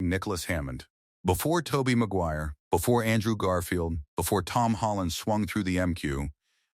starring Nicholas Hammond. Before Tobey Maguire, before Andrew Garfield, before Tom Holland swung through the MQ,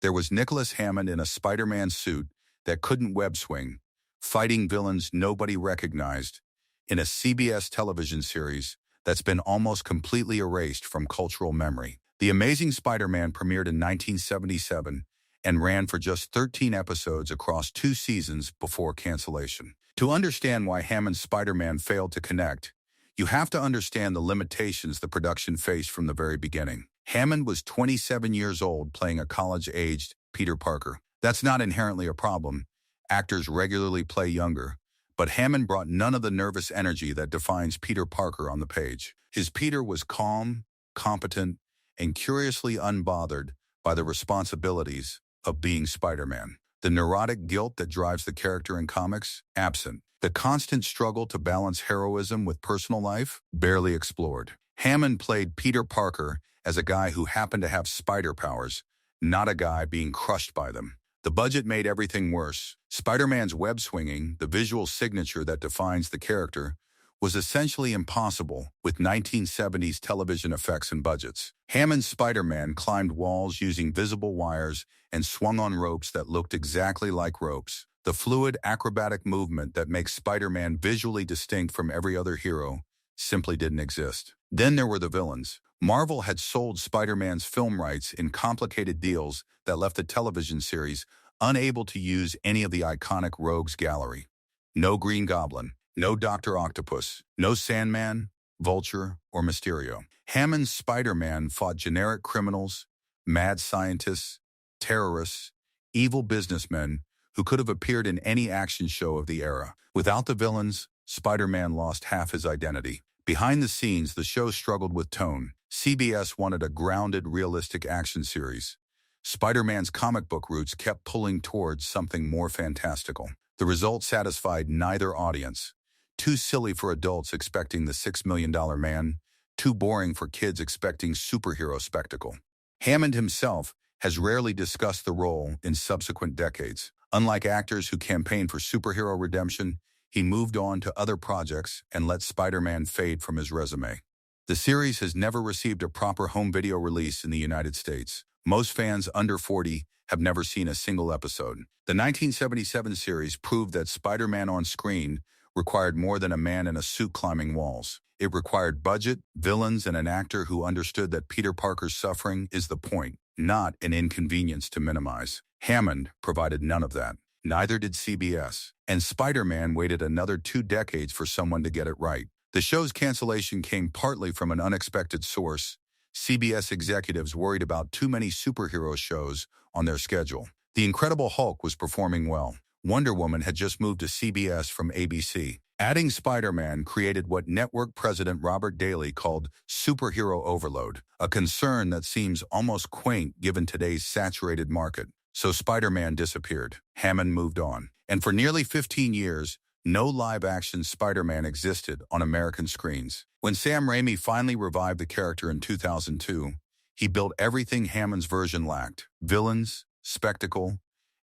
there was Nicholas Hammond in a Spider-Man suit that couldn't web swing, fighting villains nobody recognized, in a CBS television series that's been almost completely erased from cultural memory. The Amazing Spider-Man premiered in 1977 and ran for just 13 episodes across 2 seasons before cancellation. To understand why Hammond's Spider-Man failed to connect, you have to understand the limitations the production faced from the very beginning. Hammond was 27 years old playing a college-aged Peter Parker. That's not inherently a problem. Actors regularly play younger, but Hammond brought none of the nervous energy that defines Peter Parker on the page. His Peter was calm, competent, and curiously unbothered by the responsibilities of being Spider-Man. The neurotic guilt that drives the character in comics, absent. The constant struggle to balance heroism with personal life, barely explored. Hammond played Peter Parker as a guy who happened to have spider powers, not a guy being crushed by them. The budget made everything worse. Spider-Man's web-swinging, the visual signature that defines the character, was essentially impossible with 1970s television effects and budgets. Hammond's Spider-Man climbed walls using visible wires and swung on ropes that looked exactly like ropes. The fluid, acrobatic movement that makes Spider-Man visually distinct from every other hero simply didn't exist. Then there were the villains. Marvel had sold Spider-Man's film rights in complicated deals that left the television series unable to use any of the iconic rogues gallery. No Green Goblin, no Dr. Octopus, no Sandman, Vulture, or Mysterio. Hammond's Spider-Man fought generic criminals, mad scientists, terrorists, evil businessmen who could have appeared in any action show of the era. Without the villains, Spider-Man lost half his identity. Behind the scenes, the show struggled with tone. CBS wanted a grounded, realistic action series. Spider-Man's comic book roots kept pulling towards something more fantastical. The result satisfied neither audience. Too silly for adults expecting the $6 million man, too boring for kids expecting superhero spectacle. Hammond himself has rarely discussed the role in subsequent decades. Unlike actors who campaign for superhero redemption, he moved on to other projects and let Spider-Man fade from his resume. The series has never received a proper home video release in the United States. Most fans under 40 have never seen a single episode. The 1977 series proved that Spider-Man on screen required more than a man in a suit climbing walls. It required budget, villains, and an actor who understood that Peter Parker's suffering is the point, not an inconvenience to minimize. Hammond provided none of that. Neither did CBS. And Spider-Man waited another 2 decades for someone to get it right. The show's cancellation came partly from an unexpected source. CBS executives worried about too many superhero shows on their schedule. The Incredible Hulk was performing well. Wonder Woman had just moved to CBS from ABC. Adding Spider-Man created what network president Robert Daly called superhero overload, a concern that seems almost quaint given today's saturated market. So Spider-Man disappeared. Hammond moved on. And for nearly 15 years, no live-action Spider-Man existed on American screens. When Sam Raimi finally revived the character in 2002, he built everything Hammond's version lacked: villains, spectacle,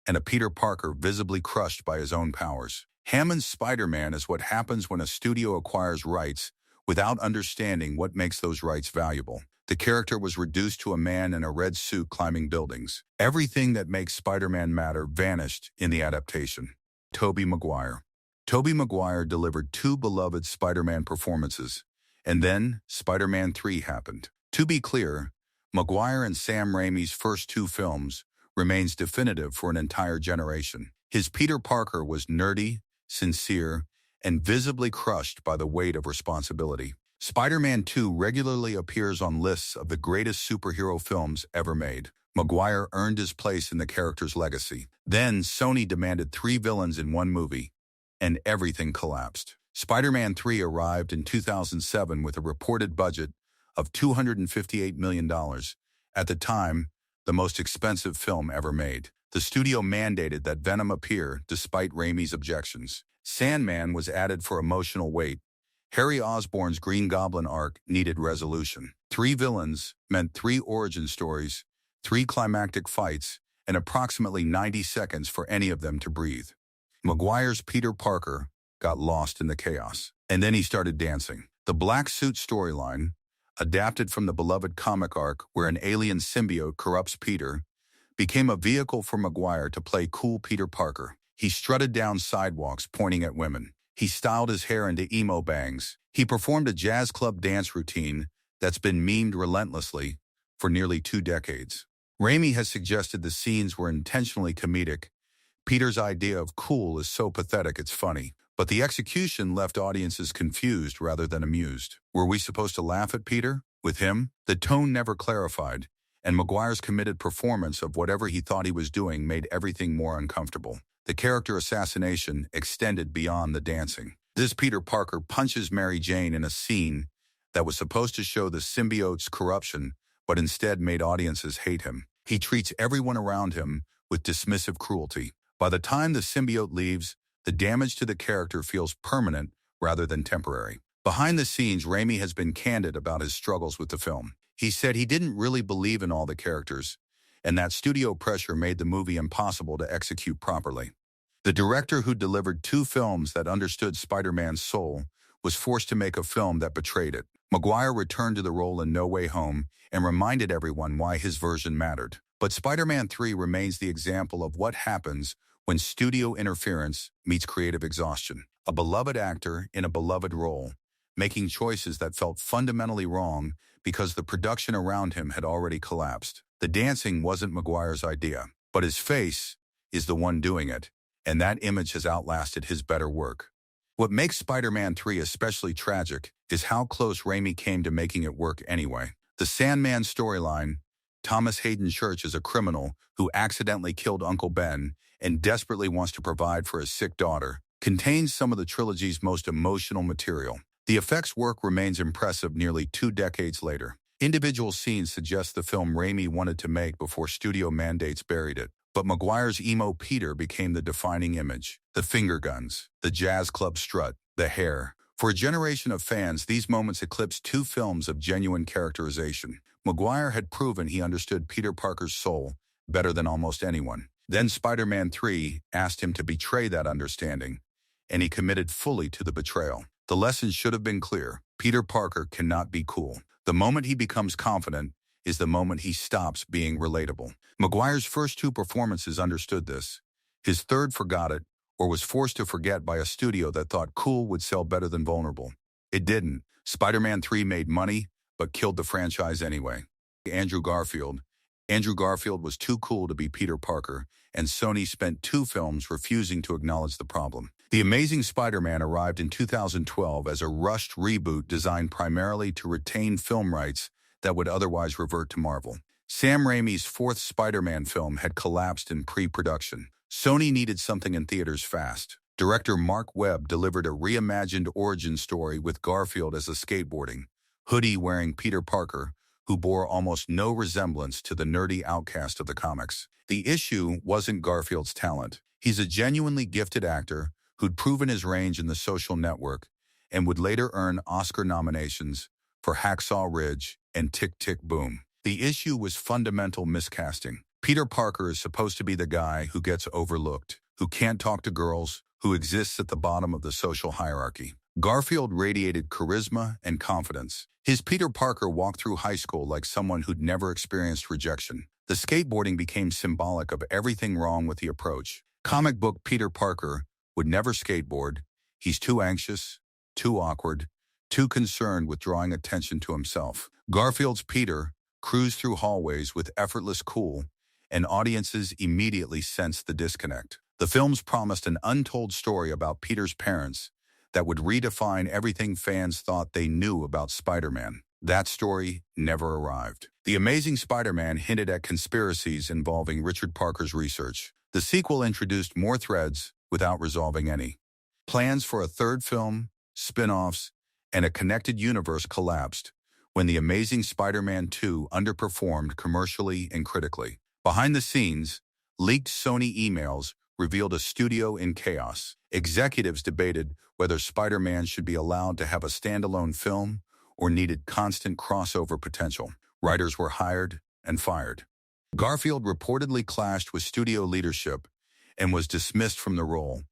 and a Peter Parker visibly crushed by his own powers. Hammond's Spider-Man is what happens when a studio acquires rights without understanding what makes those rights valuable. The character was reduced to a man in a red suit climbing buildings. Everything that makes Spider-Man matter vanished in the adaptation. Tobey Maguire. Tobey Maguire delivered 2 beloved Spider-Man performances, and then Spider-Man 3 happened. To be clear, Maguire and Sam Raimi's first 2 films remains definitive for an entire generation. His Peter Parker was nerdy, sincere, and visibly crushed by the weight of responsibility. Spider-Man 2 regularly appears on lists of the greatest superhero films ever made. Maguire earned his place in the character's legacy. Then Sony demanded 3 villains in one movie, and everything collapsed. Spider-Man 3 arrived in 2007 with a reported budget of $258 million. At the time, the most expensive film ever made. The studio mandated that Venom appear despite Raimi's objections. Sandman was added for emotional weight. Harry Osborn's Green Goblin arc needed resolution. 3 villains meant 3 origin stories, 3 climactic fights, and approximately 90 seconds for any of them to breathe. Maguire's Peter Parker got lost in the chaos. And then he started dancing. The Black Suit storyline, adapted from the beloved comic arc where an alien symbiote corrupts Peter, became a vehicle for Maguire to play cool Peter Parker. He strutted down sidewalks pointing at women. He styled his hair into emo bangs. He performed a jazz club dance routine that's been memed relentlessly for nearly 2 decades. Raimi has suggested the scenes were intentionally comedic. Peter's idea of cool is so pathetic it's funny, but the execution left audiences confused rather than amused. Were we supposed to laugh at Peter? With him, the tone never clarified, and Maguire's committed performance of whatever he thought he was doing made everything more uncomfortable. The character assassination extended beyond the dancing. This Peter Parker punches Mary Jane in a scene that was supposed to show the symbiote's corruption, but instead made audiences hate him. He treats everyone around him with dismissive cruelty. By the time the symbiote leaves, the damage to the character feels permanent rather than temporary. Behind the scenes, Raimi has been candid about his struggles with the film. He said he didn't really believe in all the characters, and that studio pressure made the movie impossible to execute properly. The director, who delivered 2 films that understood Spider-Man's soul, was forced to make a film that betrayed it. Maguire returned to the role in No Way Home and reminded everyone why his version mattered. But Spider-Man 3 remains the example of what happens when studio interference meets creative exhaustion. A beloved actor in a beloved role, making choices that felt fundamentally wrong because the production around him had already collapsed. The dancing wasn't Maguire's idea, but his face is the one doing it, and that image has outlasted his better work. What makes Spider-Man 3 especially tragic is how close Raimi came to making it work anyway. The Sandman storyline, Thomas Hayden Church is a criminal who accidentally killed Uncle Ben and desperately wants to provide for his sick daughter, contains some of the trilogy's most emotional material. The effects work remains impressive nearly 2 decades later. Individual scenes suggest the film Raimi wanted to make before studio mandates buried it. But Maguire's emo Peter became the defining image. The finger guns, the jazz club strut, the hair. For a generation of fans, these moments eclipsed 2 films of genuine characterization. Maguire had proven he understood Peter Parker's soul better than almost anyone. Then Spider-Man 3 asked him to betray that understanding, and he committed fully to the betrayal. The lesson should have been clear. Peter Parker cannot be cool. The moment he becomes confident is the moment he stops being relatable. Maguire's first 2 performances understood this. His third forgot it, or was forced to forget by a studio that thought cool would sell better than vulnerable. It didn't. Spider-Man 3 made money, but killed the franchise anyway. Andrew Garfield was too cool to be Peter Parker, and Sony spent 2 films refusing to acknowledge the problem. The Amazing Spider-Man arrived in 2012 as a rushed reboot designed primarily to retain film rights that would otherwise revert to Marvel. Sam Raimi's 4th Spider-Man film had collapsed in pre-production. Sony needed something in theaters fast. Director Mark Webb delivered a reimagined origin story with Garfield as a skateboarding, hoodie-wearing Peter Parker, who bore almost no resemblance to the nerdy outcast of the comics. The issue wasn't Garfield's talent. He's a genuinely gifted actor who'd proven his range in The Social Network and would later earn Oscar nominations for Hacksaw Ridge and Tick, Tick, Boom. The issue was fundamental miscasting. Peter Parker is supposed to be the guy who gets overlooked, who can't talk to girls, who exists at the bottom of the social hierarchy. Garfield radiated charisma and confidence. His Peter Parker walked through high school like someone who'd never experienced rejection. The skateboarding became symbolic of everything wrong with the approach. Comic book Peter Parker would never skateboard. He's too anxious, too awkward, too concerned with drawing attention to himself. Garfield's Peter cruised through hallways with effortless cool, and audiences immediately sensed the disconnect. The films promised an untold story about Peter's parents that would redefine everything fans thought they knew about Spider-Man. That story never arrived. The Amazing Spider-Man hinted at conspiracies involving Richard Parker's research. The sequel introduced more threads without resolving any. Plans for a 3rd film, spin-offs, and a connected universe collapsed when The Amazing Spider-Man 2 underperformed commercially and critically. Behind the scenes, leaked Sony emails revealed a studio in chaos. Executives debated whether Spider-Man should be allowed to have a standalone film or needed constant crossover potential. Writers were hired and fired. Garfield reportedly clashed with studio leadership and was dismissed from the role,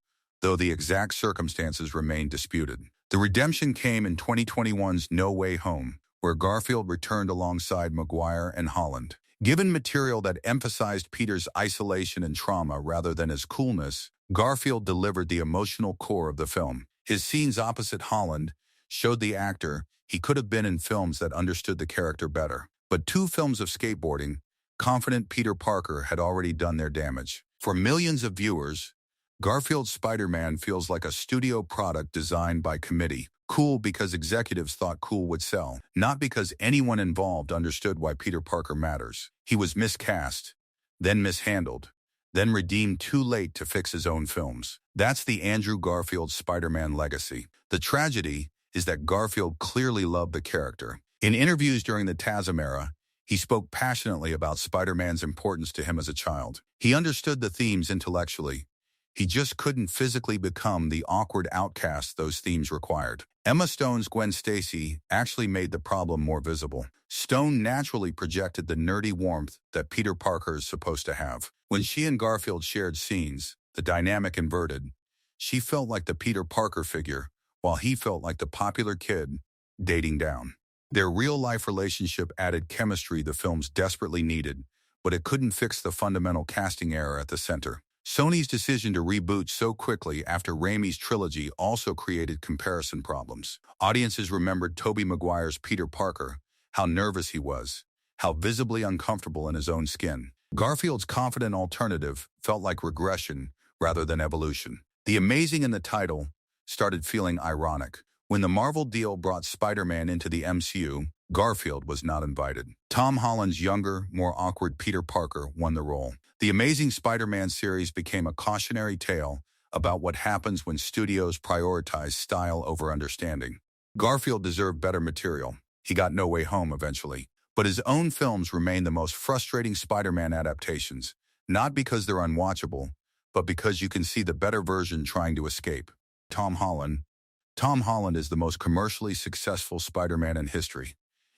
though the exact circumstances remain disputed. The redemption came in 2021's No Way Home, where Garfield returned alongside Maguire and Holland. Given material that emphasized Peter's isolation and trauma rather than his coolness, Garfield delivered the emotional core of the film. His scenes opposite Holland showed the actor he could have been in films that understood the character better. But 2 films of skateboarding, confident Peter Parker had already done their damage. For millions of viewers, Garfield's Spider-Man feels like a studio product designed by committee. Cool because executives thought cool would sell, not because anyone involved understood why Peter Parker matters. He was miscast, then mishandled, then redeemed too late to fix his own films. That's the Andrew Garfield Spider-Man legacy. The tragedy is that Garfield clearly loved the character. In interviews during the TASM era, he spoke passionately about Spider-Man's importance to him as a child. He understood the themes intellectually. He just couldn't physically become the awkward outcast those themes required. Emma Stone's Gwen Stacy actually made the problem more visible. Stone naturally projected the nerdy warmth that Peter Parker is supposed to have. When she and Garfield shared scenes, the dynamic inverted. She felt like the Peter Parker figure, while he felt like the popular kid dating down. Their real-life relationship added chemistry the films desperately needed, but it couldn't fix the fundamental casting error at the center. Sony's decision to reboot so quickly after Raimi's trilogy also created comparison problems. Audiences remembered Tobey Maguire's Peter Parker, how nervous he was, how visibly uncomfortable in his own skin. Garfield's confident alternative felt like regression rather than evolution. The amazing in the title started feeling ironic. When the Marvel deal brought Spider-Man into the MCU, Garfield was not invited. Tom Holland's younger, more awkward Peter Parker won the role. The Amazing Spider-Man series became a cautionary tale about what happens when studios prioritize style over understanding. Garfield deserved better material. He got No Way Home eventually. But his own films remain the most frustrating Spider-Man adaptations, not because they're unwatchable, but because you can see the better version trying to escape. Tom Holland is the most commercially successful Spider-Man in history,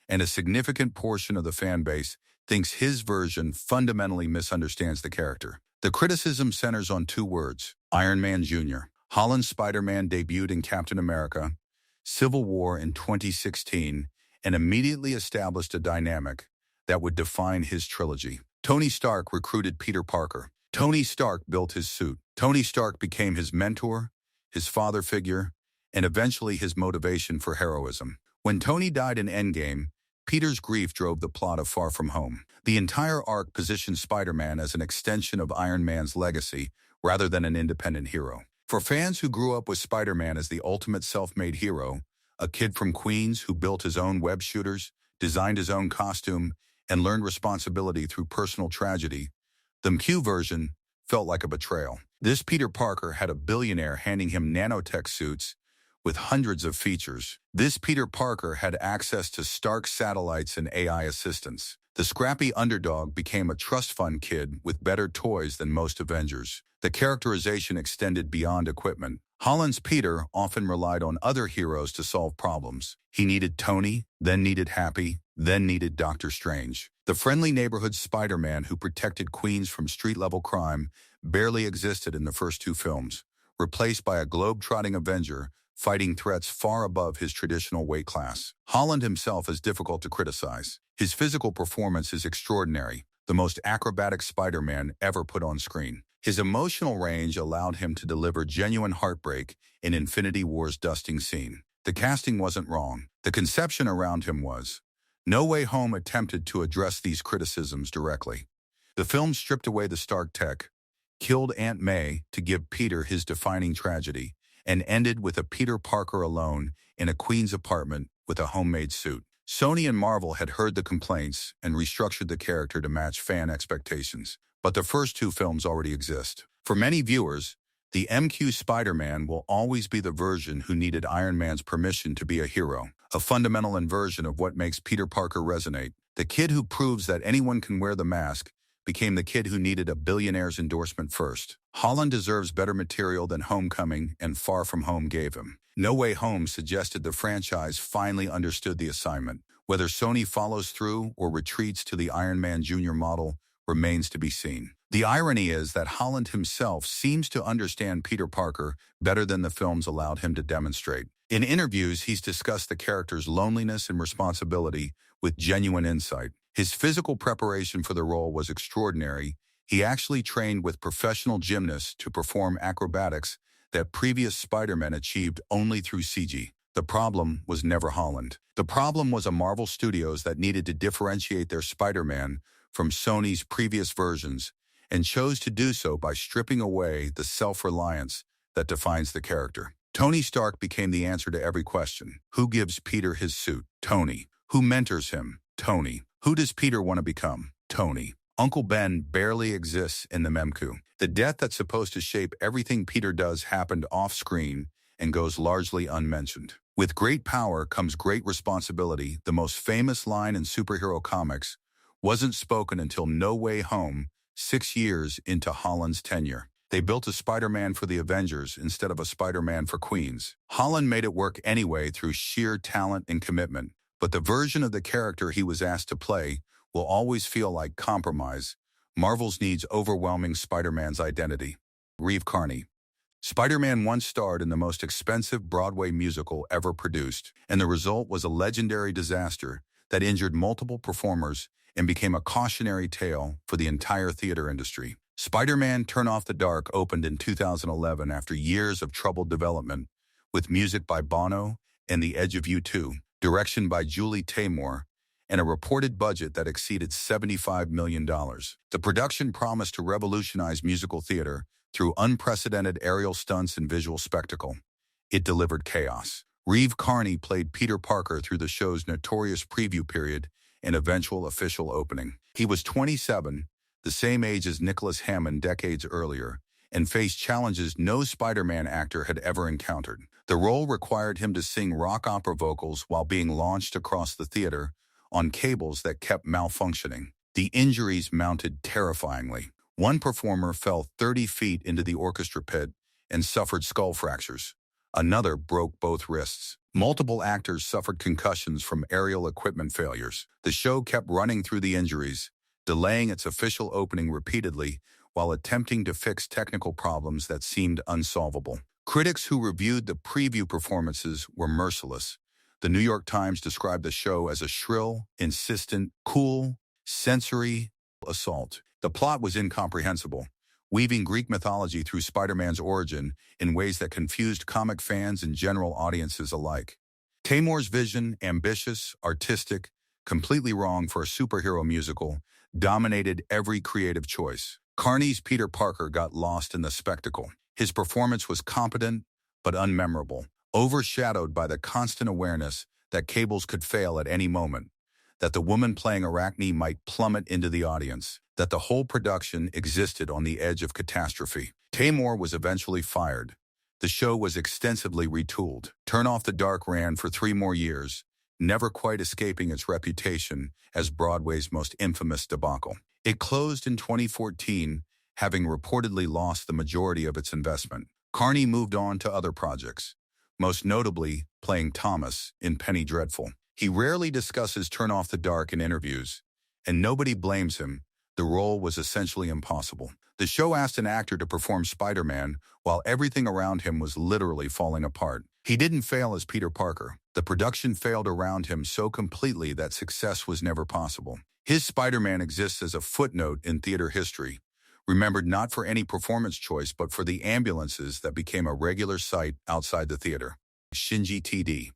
and a significant portion of the fan base thinks his version fundamentally misunderstands the character. The criticism centers on 2 words: Iron Man Jr. Holland's Spider-Man debuted in Captain America, Civil War in 2016, and immediately established a dynamic that would define his trilogy. Tony Stark recruited Peter Parker. Tony Stark built his suit. Tony Stark became his mentor, his father figure, and eventually his motivation for heroism. When Tony died in Endgame, Peter's grief drove the plot of Far From Home. The entire arc positioned Spider-Man as an extension of Iron Man's legacy rather than an independent hero. For fans who grew up with Spider-Man as the ultimate self-made hero, a kid from Queens who built his own web shooters, designed his own costume, and learned responsibility through personal tragedy, the MCU version felt like a betrayal. This Peter Parker had a billionaire handing him nanotech suits with hundreds of features. This Peter Parker had access to Stark satellites and AI assistants. The scrappy underdog became a trust fund kid with better toys than most Avengers. The characterization extended beyond equipment. Holland's Peter often relied on other heroes to solve problems. He needed Tony, then needed Happy, then needed Doctor Strange. The friendly neighborhood Spider-Man who protected Queens from street-level crime barely existed in the first 2 films, replaced by a globe-trotting Avenger fighting threats far above his traditional weight class. Holland himself is difficult to criticize. His physical performance is extraordinary, the most acrobatic Spider-Man ever put on screen. His emotional range allowed him to deliver genuine heartbreak in Infinity War's dusting scene. The casting wasn't wrong. The conception around him was. No Way Home attempted to address these criticisms directly. The film stripped away the Stark tech, killed Aunt May to give Peter his defining tragedy, and ended with a Peter Parker alone in a Queens apartment with a homemade suit. Sony and Marvel had heard the complaints and restructured the character to match fan expectations, but the first 2 films already exist. For many viewers, the MQ Spider-Man will always be the version who needed Iron Man's permission to be a hero, a fundamental inversion of what makes Peter Parker resonate. The kid who proves that anyone can wear the mask became the kid who needed a billionaire's endorsement first. Holland deserves better material than Homecoming and Far From Home gave him. No Way Home suggested the franchise finally understood the assignment. Whether Sony follows through or retreats to the Iron Man Jr. model remains to be seen. The irony is that Holland himself seems to understand Peter Parker better than the films allowed him to demonstrate. In interviews, he's discussed the character's loneliness and responsibility with genuine insight. His physical preparation for the role was extraordinary. He actually trained with professional gymnasts to perform acrobatics that previous Spider-Man achieved only through CG. The problem was never Holland. The problem was a Marvel Studios that needed to differentiate their Spider-Man from Sony's previous versions and chose to do so by stripping away the self-reliance that defines the character. Tony Stark became the answer to every question. Who gives Peter his suit? Tony. Who mentors him? Tony. Who does Peter want to become? Tony. Uncle Ben barely exists in the MCU. The death that's supposed to shape everything Peter does happened off-screen and goes largely unmentioned. With great power comes great responsibility. The most famous line in superhero comics wasn't spoken until No Way Home, 6 years into Holland's tenure. They built a Spider-Man for the Avengers instead of a Spider-Man for Queens. Holland made it work anyway through sheer talent and commitment, but the version of the character he was asked to play will always feel like compromise. Marvel's needs overwhelming Spider-Man's identity. Reeve Carney. Spider-Man once starred in the most expensive Broadway musical ever produced, and the result was a legendary disaster that injured multiple performers and became a cautionary tale for the entire theater industry. Spider-Man Turn Off the Dark opened in 2011 after years of troubled development, with music by Bono and The Edge of U2, direction by Julie Taymor, and a reported budget that exceeded $75 million. The production promised to revolutionize musical theater through unprecedented aerial stunts and visual spectacle. It delivered chaos. Reeve Carney played Peter Parker through the show's notorious preview period and eventual official opening. He was 27, the same age as Nicholas Hammond decades earlier, and faced challenges no Spider-Man actor had ever encountered. The role required him to sing rock opera vocals while being launched across the theater on cables that kept malfunctioning. The injuries mounted terrifyingly. One performer fell 30 feet into the orchestra pit and suffered skull fractures. Another broke both wrists. Multiple actors suffered concussions from aerial equipment failures. The show kept running through the injuries, delaying its official opening repeatedly while attempting to fix technical problems that seemed unsolvable. Critics who reviewed the preview performances were merciless. The New York Times described the show as a shrill, insistent, cool, sensory assault. The plot was incomprehensible, weaving Greek mythology through Spider-Man's origin in ways that confused comic fans and general audiences alike. Taymor's vision, ambitious, artistic, completely wrong for a superhero musical, dominated every creative choice. Carney's Peter Parker got lost in the spectacle. His performance was competent, but unmemorable, overshadowed by the constant awareness that cables could fail at any moment, that the woman playing Arachne might plummet into the audience, that the whole production existed on the edge of catastrophe. Taymor was eventually fired. The show was extensively retooled. Turn Off the Dark ran for 3 more years, never quite escaping its reputation as Broadway's most infamous debacle. It closed in 2014, having reportedly lost the majority of its investment. Carney moved on to other projects, most notably playing Thomas in Penny Dreadful. He rarely discusses Turn Off the Dark in interviews, and nobody blames him. The role was essentially impossible. The show asked an actor to perform Spider-Man while everything around him was literally falling apart. He didn't fail as Peter Parker. The production failed around him so completely that success was never possible. His Spider-Man exists as a footnote in theater history, remembered not for any performance choice but for the ambulances that became a regular sight outside the theater. Shinji TD.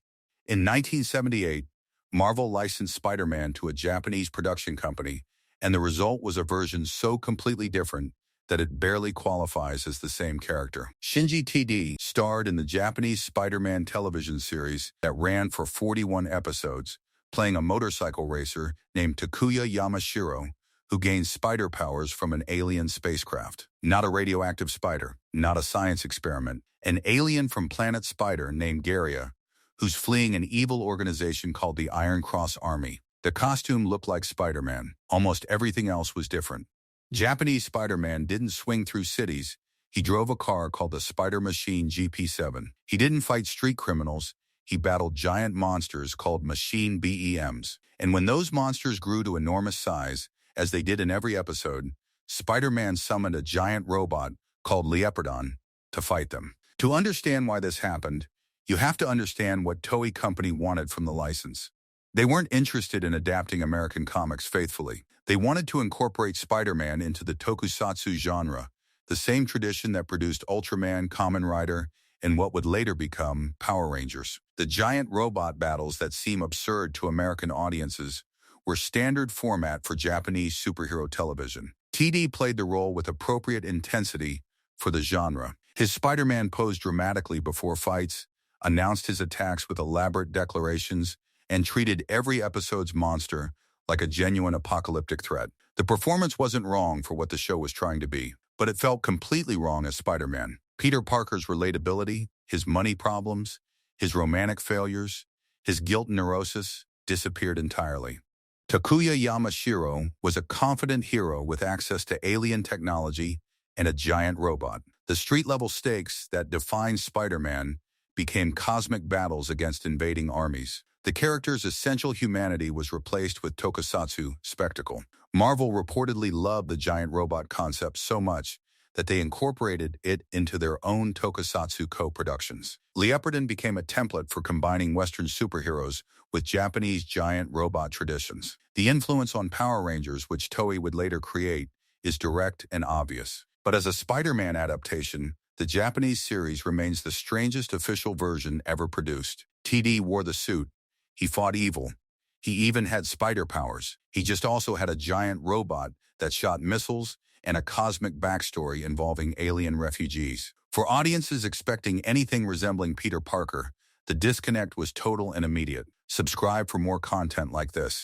In 1978, Marvel licensed Spider-Man to a Japanese production company, and the result was a version so completely different that it barely qualifies as the same character. Shinji TD starred in the Japanese Spider-Man television series that ran for 41 episodes, playing a motorcycle racer named Takuya Yamashiro, who gains spider powers from an alien spacecraft. Not a radioactive spider, not a science experiment, an alien from planet Spider named Garia, who's fleeing an evil organization called the Iron Cross Army. The costume looked like Spider-Man. Almost everything else was different. Japanese Spider-Man didn't swing through cities. He drove a car called the Spider Machine GP7. He didn't fight street criminals. He battled giant monsters called Machine BEMs. And when those monsters grew to enormous size, as they did in every episode, Spider-Man summoned a giant robot called Leopardon to fight them. To understand why this happened, You have to understand what Toei Company wanted from the license. They weren't interested in adapting American comics faithfully. They wanted to incorporate Spider-Man into the tokusatsu genre, the same tradition that produced Ultraman, Kamen Rider, and what would later become Power Rangers. The giant robot battles that seem absurd to American audiences were standard format for Japanese superhero television. TD played the role with appropriate intensity for the genre. His Spider-Man posed dramatically before fights, announced his attacks with elaborate declarations, and treated every episode's monster like a genuine apocalyptic threat. The performance wasn't wrong for what the show was trying to be, but it felt completely wrong as Spider-Man. Peter Parker's relatability, his money problems, his romantic failures, his guilt and neurosis disappeared entirely. Takuya Yamashiro was a confident hero with access to alien technology and a giant robot. The street-level stakes that defined Spider-Man became cosmic battles against invading armies. The character's essential humanity was replaced with tokusatsu spectacle. Marvel reportedly loved the giant robot concept so much that they incorporated it into their own tokusatsu co-productions. Leopardon became a template for combining Western superheroes with Japanese giant robot traditions. The influence on Power Rangers, which Toei would later create, is direct and obvious. But as a Spider-Man adaptation, the Japanese series remains the strangest official version ever produced. TD wore the suit. He fought evil. He even had spider powers. He just also had a giant robot that shot missiles and a cosmic backstory involving alien refugees. For audiences expecting anything resembling Peter Parker, the disconnect was total and immediate. Subscribe for more content like this.